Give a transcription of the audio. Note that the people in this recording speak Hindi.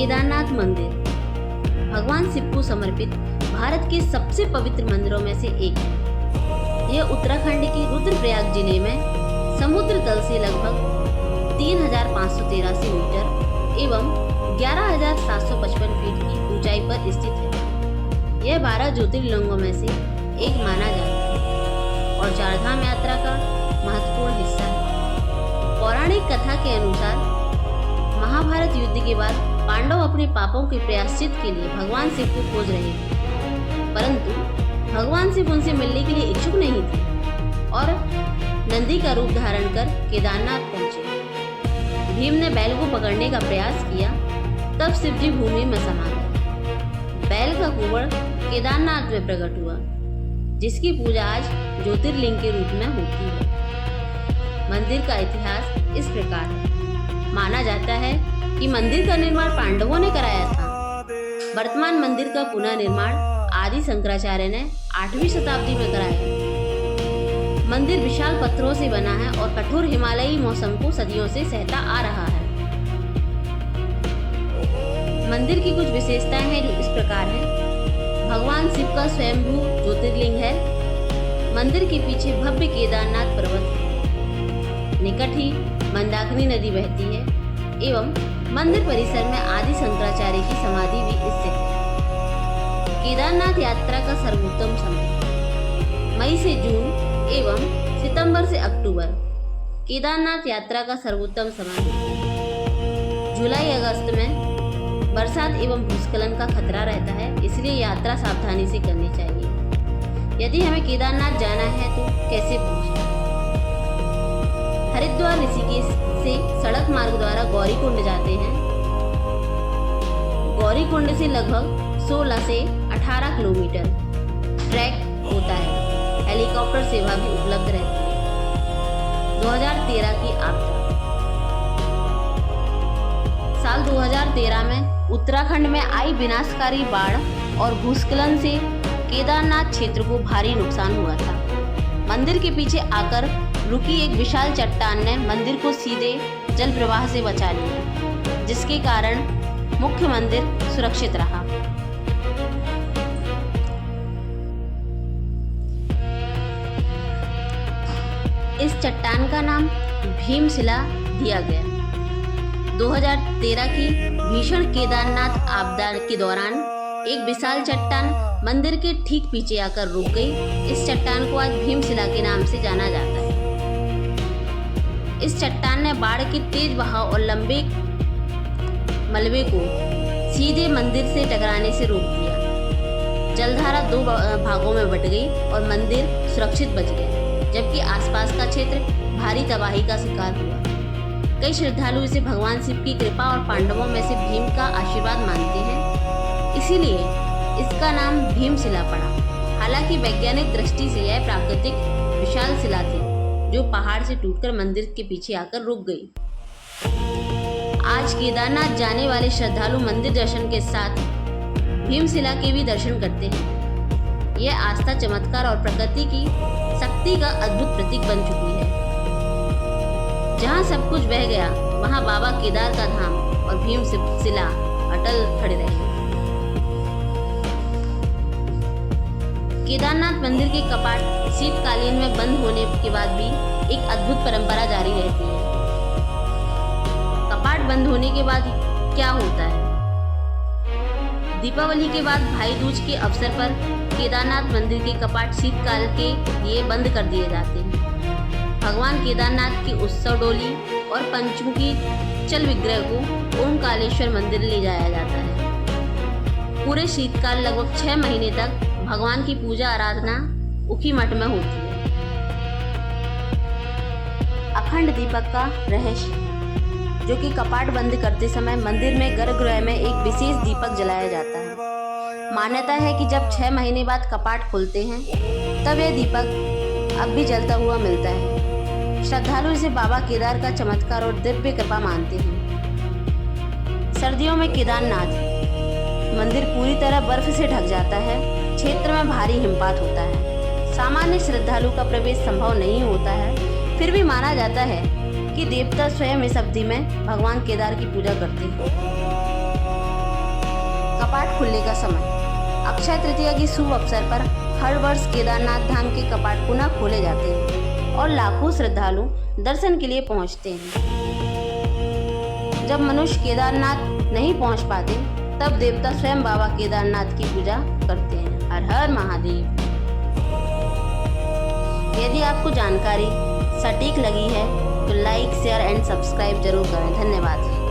केदारनाथ मंदिर भगवान शिव को समर्पित भारत के सबसे पवित्र मंदिरों में से एक है। यह उत्तराखंड के रुद्रप्रयाग जिले में समुद्र तल से लगभग 3,583 मीटर एवं 11,755 फीट की ऊंचाई पर स्थित है। यह 12 ज्योतिर्लिंगों में से एक माना जाता है और चारधाम यात्रा का महत्वपूर्ण हिस्सा है। पौराणिक कथा के अनुसार महाभारत युद्ध के बाद पांडव अपने पापों के प्रायश्चित के लिए भगवान शिव को खोज रहे थे, परंतु भगवान शिव उनसे मिलने के लिए इच्छुक नहीं थे और नंदी का रूप धारण कर केदारनाथ पहुंचे। भीम ने बैल को पकड़ने का प्रयास किया, तब शिवजी भूमि में समा गए। बैल का कुंवर केदारनाथ में प्रकट हुआ, जिसकी पूजा आज ज्योतिर्लिंग के रूप में होती है। मंदिर का इतिहास इस प्रकार है। माना जाता है कि मंदिर का निर्माण पांडवों ने कराया था। वर्तमान मंदिर का पुनः निर्माण आदि शंकराचार्य ने 8वीं शताब्दी में कराया। मंदिर विशाल पत्थरों से बना है और कठोर हिमालयी मौसम को सदियों से सहता आ रहा है। मंदिर की कुछ विशेषताएं हैं जो इस प्रकार हैं। भगवान शिव का स्वयंभू ज्योतिर्लिंग है। मंदिर के पीछे भव्य केदारनाथ पर्वत है। निकट ही मंदाकिनी नदी बहती है एवं मंदिर परिसर में आदि शंकराचार्य की समाधि भी स्थित है। केदारनाथ यात्रा का सर्वोत्तम समय मई से जून एवं सितंबर से अक्टूबर। केदारनाथ यात्रा का सर्वोत्तम समय जुलाई अगस्त में बरसात एवं भूस्खलन का खतरा रहता है, इसलिए यात्रा सावधानी से करनी चाहिए। यदि हमें केदारनाथ जाना है तो कैसे पहुंचे? हरिद्वार ऋषिकेश से सड़क मार्ग द्वारा गौरीकुंड जाते हैं। गौरीकुंड से लगभग 16 से 18 किलोमीटर ट्रैक होता है। हेलीकॉप्टर सेवा भी उपलब्ध रहती है। 2013 की आपदा। साल 2013 में उत्तराखंड में आई विनाशकारी बाढ़ और भूस्खलन से केदारनाथ क्षेत्र को भारी नुकसान हुआ था। मंदिर के पीछे आकर रुकी एक विशाल चट्टान ने मंदिर को सीधे जल प्रवाह से बचा लिया, जिसके कारण मुख्य मंदिर सुरक्षित रहा। इस चट्टान का नाम भीमशिला दिया गया। 2013 की भीषण केदारनाथ आपदा के दौरान एक विशाल चट्टान मंदिर के ठीक पीछे आकर रुक गई। इस चट्टान को आज भीमशिला के नाम से जाना जाता है। इस चट्टान ने बाढ़ के तेज बहाव और लंबे मलबे को सीधे मंदिर से टकराने से रोक दिया। जलधारा 2 भागों में बट गई और मंदिर सुरक्षित बच गया, जबकि आसपास का क्षेत्र भारी तबाही का शिकार हुआ। कई श्रद्धालु इसे भगवान शिव की कृपा और पांडवों में से भीम का आशीर्वाद मानते हैं, इसीलिए इसका नाम भीमशिला पड़ा। हालांकि वैज्ञानिक दृष्टि से यह प्राकृतिक विशाल शिला थी जो पहाड़ से टूटकर मंदिर के पीछे आकर रुक गई। आज केदारनाथ जाने वाले श्रद्धालु मंदिर दर्शन के साथ भीमशिला के भी दर्शन करते हैं। यह आस्था, चमत्कार और प्रकृति की शक्ति का अद्भुत प्रतीक बन चुकी है। जहाँ सब कुछ बह गया, वहाँ बाबा केदार का धाम और भीमशिला अटल खड़े रहे। केदारनाथ मंदिर के कपाट शीतकालीन में बंद होने के बाद भी एक अद्भुत परंपरा जारी रहती है। कपाट बंद होने के बाद क्या होता है? दीपावली के बाद भाई दूज के अवसर पर केदारनाथ मंदिर के कपाट शीतकाल के लिए बंद कर दिए जाते हैं। भगवान केदारनाथ की उत्सव डोली और पंचमुखी चल विग्रह को ओमकारेश्वर मंदिर ले जाया जाता है। पूरे शीतकाल लगभग 6 महीने तक भगवान की पूजा आराधना उखी मठ में होती है। अखंड दीपक का रहस्य, जो कि कपाट बंद करते समय मंदिर में गर्भगृह में एक विशेष दीपक जलाया जाता है। मान्यता है कि जब 6 महीने बाद कपाट खुलते हैं तब यह दीपक अब भी जलता हुआ मिलता है। श्रद्धालु इसे बाबा केदार का चमत्कार और दिव्य कृपा मानते हैं। सर्दियों में केदारनाथ मंदिर पूरी तरह बर्फ से ढक जाता है। क्षेत्र में भारी हिमपात होता है। सामान्य श्रद्धालु का प्रवेश संभव नहीं होता है, फिर भी माना जाता है कि देवता स्वयं इस अवधि में भगवान केदार की पूजा करते हैं। कपाट खुलने का समय। अक्षय तृतीया के शुभ अवसर पर हर वर्ष केदारनाथ धाम के कपाट पुनः खोले जाते हैं और लाखों श्रद्धालु दर्शन के लिए पहुंचते हैं। जब मनुष्य केदारनाथ नहीं पहुंच पाते तब देवता स्वयं बाबा केदारनाथ की पूजा करते हैं। हर हर महादेव। यदि आपको जानकारी सटीक लगी है तो लाइक, शेयर एंड सब्सक्राइब जरूर करें। धन्यवाद।